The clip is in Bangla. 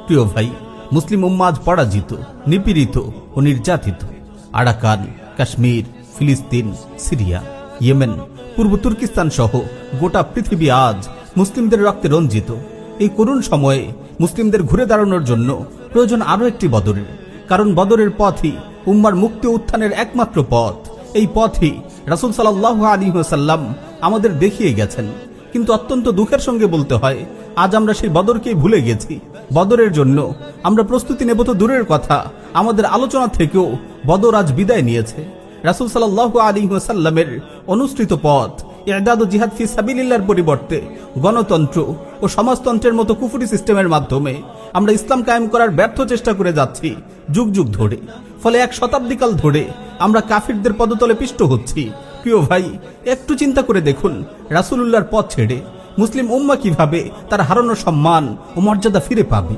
প্রিয় ভাই, মুসলিম উম্মাহ আজ পরাজিত, নিপীড়িত ও নির্যাতিত। আরাকান, কাশ্মীর, ফিলিস্তিন, সিরিয়া, ইয়েমেন, পূর্ব তুর্কিস্তান সহ গোটা পৃথিবী আজ মুসলিমদের রক্তে রঞ্জিত। এই করুণ সময়ে মুসলিমদের ঘুরে দাঁড়ানোর জন্য প্রয়োজন আরও একটি বদরের, কারণ বদরের পথই উম্মার মুক্তি উত্থানের একমাত্র পথ। এই পথই রাসূল সাল্লাল্লাহু আলাইহি ওয়াসাল্লাম আমাদের দেখিয়ে গেছেন। কিন্তু অত্যন্ত দুঃখের সঙ্গে বলতে হয়, আজ আমরা সেই বদরকেই ভুলে গেছি। বদরের জন্য আমরা প্রস্তুতি নেব তো দূরের কথা, আমাদের আলোচনা থেকেও বদর আজ বিদায় নিয়েছে। রাসূল সাল্লাল্লাহু আলাইহি ওয়াসাল্লামের অনুসৃত পথ ই'দাদ ও জিহাদ ফি সাবিলিল্লাহর পরিবর্তে গণতন্ত্র ও সমাজতন্ত্রের মতো কুফরি সিস্টেমের মাধ্যমে আমরা ইসলাম কায়েম করার ব্যর্থ চেষ্টা করে যাচ্ছি যুগ যুগ ধরে। ফলে এক শতাব্দীকাল ধরে আমরা কাফিরদের পদতলে পিষ্ট হচ্ছি। প্রিয় ভাই, একটু চিন্তা করে দেখুন, রাসূলুল্লাহর পথ ছেড়ে মুসলিম উম্মাহ কিভাবে তার হারানো সম্মান ও মর্যাদা ফিরে পাবে।